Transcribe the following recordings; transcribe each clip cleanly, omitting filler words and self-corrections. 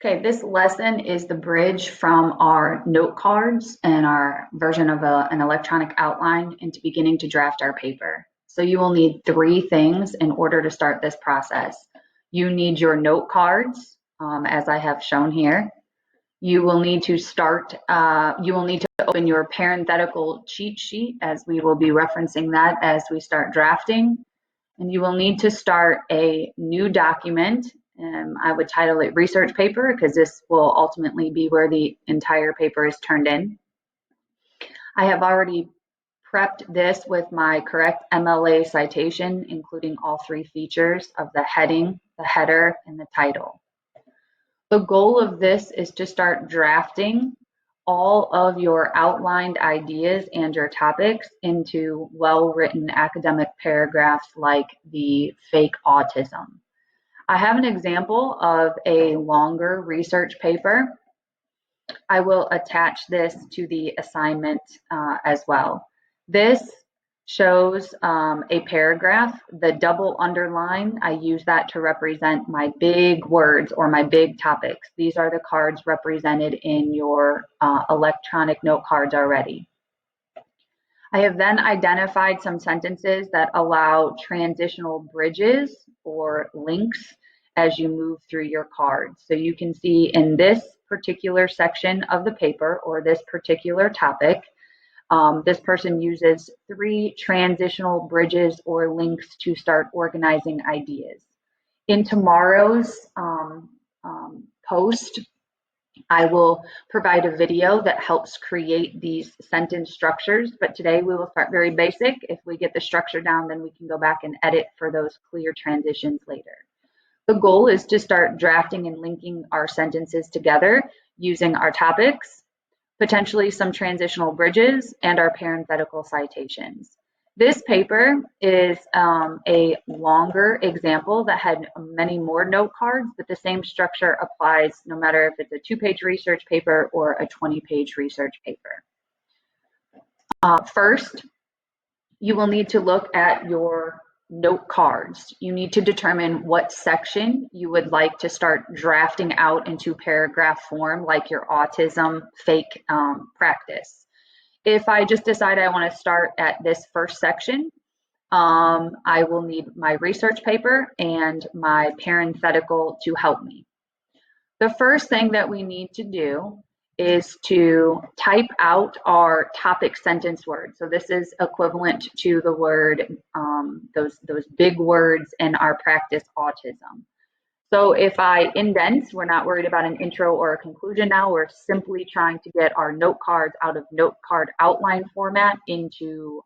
Okay, this lesson is the bridge from our note cards and our version of an electronic outline into beginning to draft our paper. So you will need three things in order to start this process. You need your note cards, as I have shown here. You will need to open your parenthetical cheat sheet, as we will be referencing that as we start drafting. And you will need to start a new document. I would title it research paper because this will ultimately be where the entire paper is turned in. I have already prepped this with my correct MLA citation, including all three features of the heading, the header, and the title. The goal of this is to start drafting all of your outlined ideas and your topics into well-written academic paragraphs like the fake autism. I have an example of a longer research paper. I will attach this to the assignment as well. This shows a paragraph. The double underline, I use that to represent my big words or my big topics. These are the cards represented in your electronic note cards already. I have then identified some sentences that allow transitional bridges or links as you move through your cards. So you can see in this particular section of the paper or this particular topic, this person uses three transitional bridges or links to start organizing ideas. In tomorrow's post, I will provide a video that helps create these sentence structures, but today we will start very basic. If we get the structure down, then we can go back and edit for those clear transitions later. The goal is to start drafting and linking our sentences together using our topics, potentially some transitional bridges, and our parenthetical citations. This paper is a longer example that had many more note cards, but the same structure applies no matter if it's a 2-page research paper or a 20-page research paper. First, you will need to look at your note cards. You need to determine what section you would like to start drafting out into paragraph form, like your autism fake practice. If I just decide I want to start at this first section, I will need my research paper and my parenthetical to help me. The first thing that we need to do is to type out our topic sentence words. So this is equivalent to the word, those big words in our practice autism. So if I indent, we're not worried about an intro or a conclusion now, we're simply trying to get our note cards out of note card outline format into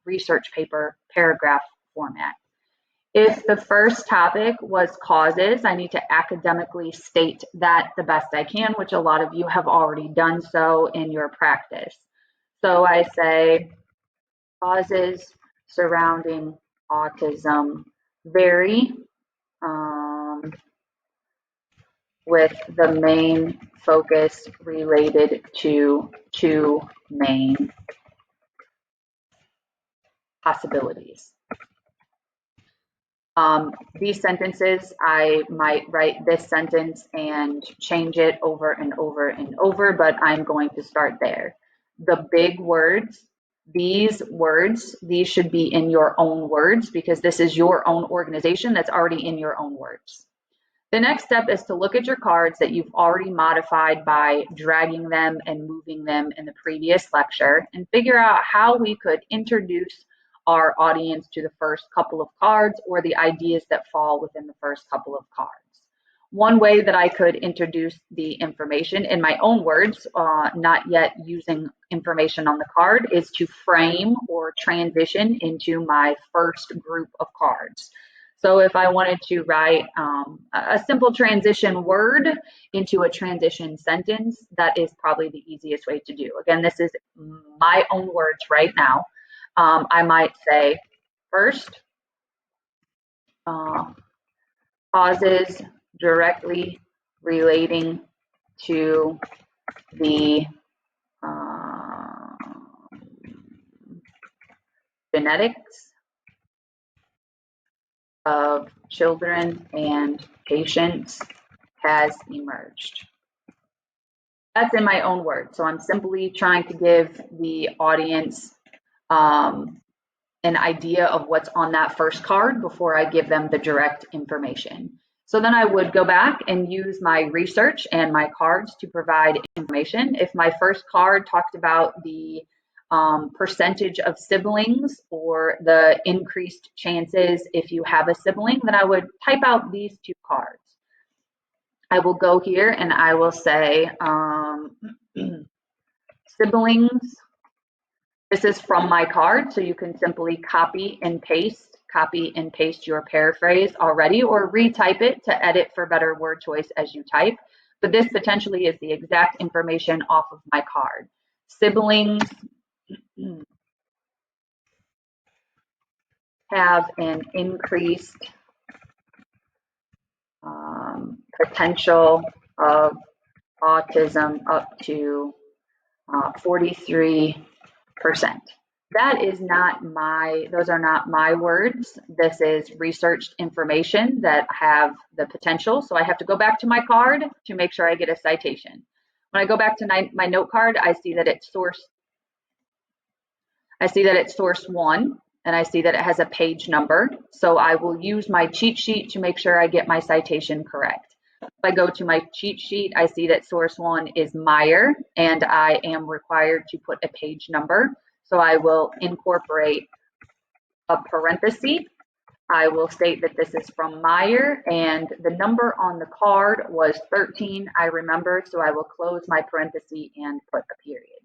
research paper paragraph format. If the first topic was causes, I need to academically state that the best I can, which a lot of you have already done so in your practice. So I say causes surrounding autism vary with the main focus related to two main possibilities. These sentences, I might write this sentence and change it over and over and over, but I'm going to start there. The big words, these should be in your own words because this is your own organization that's already in your own words. The next step is to look at your cards that you've already modified by dragging them and moving them in the previous lecture and figure out how we could introduce our audience to the first couple of cards or the ideas that fall within the first couple of cards. One way that I could introduce the information in my own words, not yet using information on the card, is to frame or transition into my first group of cards. So if I wanted to write a simple transition word into a transition sentence, that is probably the easiest way to do. Again, this is my own words right now. I might say first, causes directly relating to the genetics of children and patients has emerged. That's in my own words. So I'm simply trying to give the audience an idea of what's on that first card before I give them the direct information. So then I would go back and use my research and my cards to provide information. If my first card talked about the percentage of siblings or the increased chances if you have a sibling, then I would type out these two cards. I will go here and I will say siblings. This is from my card, so you can simply copy and paste your paraphrase already, or retype it to edit for better word choice as you type. But this potentially is the exact information off of my card. Siblings have an increased potential of autism up to 43%. That is not those are not my words. This is researched information that have the potential. So I have to go back to my card to make sure I get a citation. When I go back to my note card, I see that it's source 1, and I see that it has a page number. So I will use my cheat sheet to make sure I get my citation correct. If I go to my cheat sheet, I see that source 1 is Meyer, and I am required to put a page number. So I will incorporate a parenthesis. I will state that this is from Meyer, and the number on the card was 13, I remember, so I will close my parenthesis and put a period.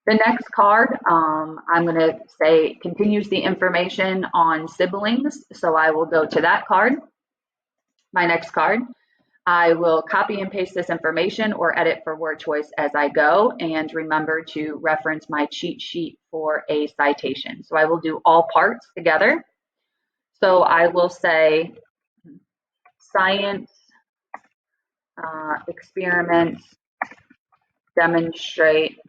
The next card, I'm going to say continues the information on siblings, so I will go to that card. My next card, I will copy and paste this information or edit for word choice as I go, and remember to reference my cheat sheet for a citation. So I will do all parts together. So I will say science experiments demonstrate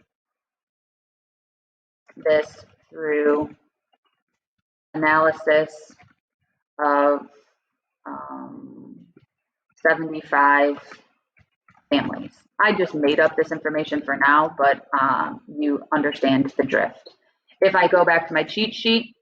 this through analysis of 75 families. I just made up this information for now, but you understand the drift. If I go back to my cheat sheet,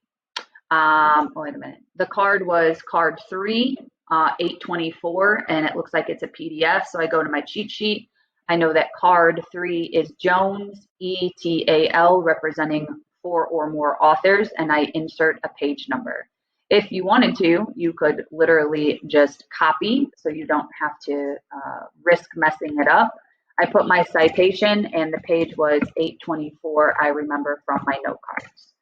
wait a minute. The card was card 3, 824, and it looks like it's a PDF. So I go to my cheat sheet. I know that card 3 is Jones, ETAL, representing 4 or more authors, and I insert a page number. If you wanted to, you could literally just copy, so you don't have to risk messing it up. I put my citation, and the page was 824, I remember from my note cards.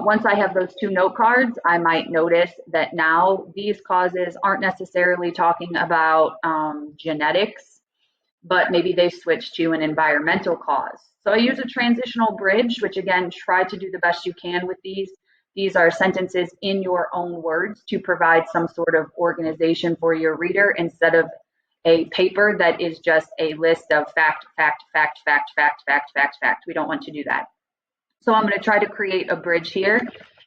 Once I have those two note cards, I might notice that now these causes aren't necessarily talking about genetics, but maybe they switch to an environmental cause. So I use a transitional bridge, which again, try to do the best you can with these. These are sentences in your own words to provide some sort of organization for your reader instead of a paper that is just a list of fact, fact, fact, fact, fact, fact, fact, fact. We don't want to do that. So I'm going to try to create a bridge here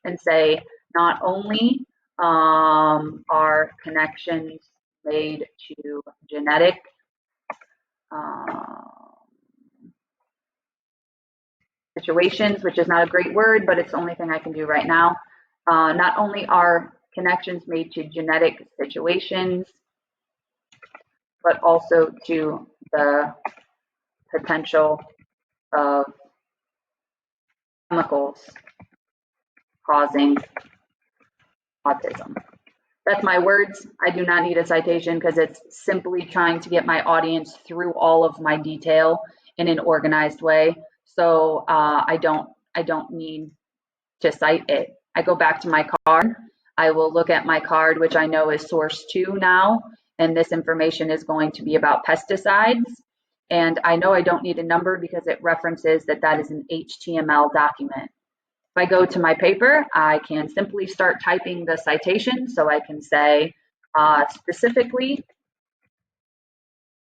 and say, not only are connections made to genetic situations, which is not a great word, but it's the only thing I can do right now. Not only are connections made to genetic situations, but also to the potential of chemicals causing autism. That's my words. I do not need a citation because it's simply trying to get my audience through all of my detail in an organized way. So I don't need to cite it. I go back to my card. I will look at my card, which I know is source 2 now, and this information is going to be about pesticides. And I know I don't need a number because it references that that is an HTML document. If I go to my paper, I can simply start typing the citation. So I can say specifically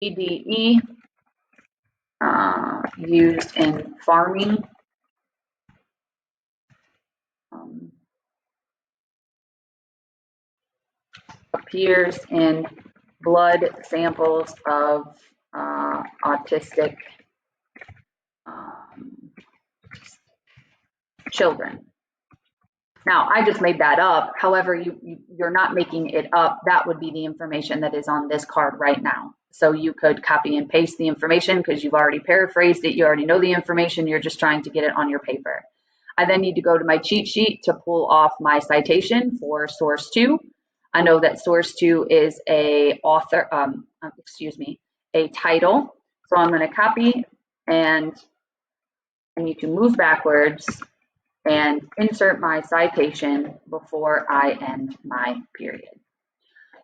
EDE used in farming appears in blood samples of autistic children. Now, I just made that up. However, you're not making it up. That would be the information that is on this card right now. So you could copy and paste the information because you've already paraphrased it. You already know the information. You're just trying to get it on your paper. I then need to go to my cheat sheet to pull off my citation for source 2. I know that source 2 is a title. So I'm going to copy, and I need to move backwards and insert my citation before I end my period.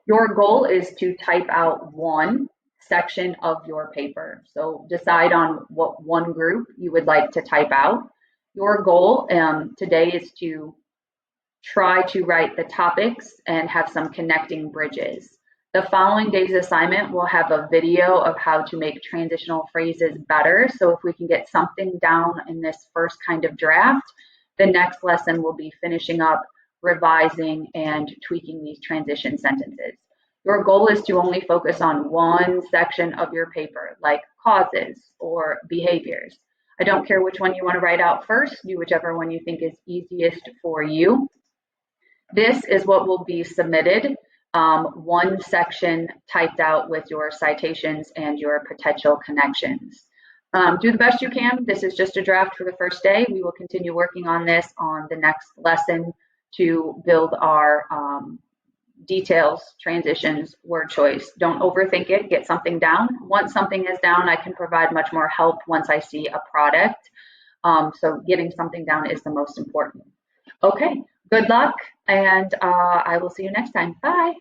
Your goal is to type out one section of your paper. So decide on what one group you would like to type out. Your goal today is to try to write the topics and have some connecting bridges. The following day's assignment will have a video of how to make transitional phrases better. So if we can get something down in this first kind of draft, the next lesson will be finishing up, revising, and tweaking these transition sentences. Your goal is to only focus on one section of your paper, like causes or behaviors. I don't care which one you want to write out first, do whichever one you think is easiest for you. This is what will be submitted, one section typed out with your citations and your potential connections. Do the best you can. This is just a draft for the first day. We will continue working on this on the next lesson to build our details, transitions, word choice. Don't overthink it. Get something down. Once something is down, I can provide much more help once I see a product. So getting something down is the most important. Okay, good luck, and I will see you next time. Bye.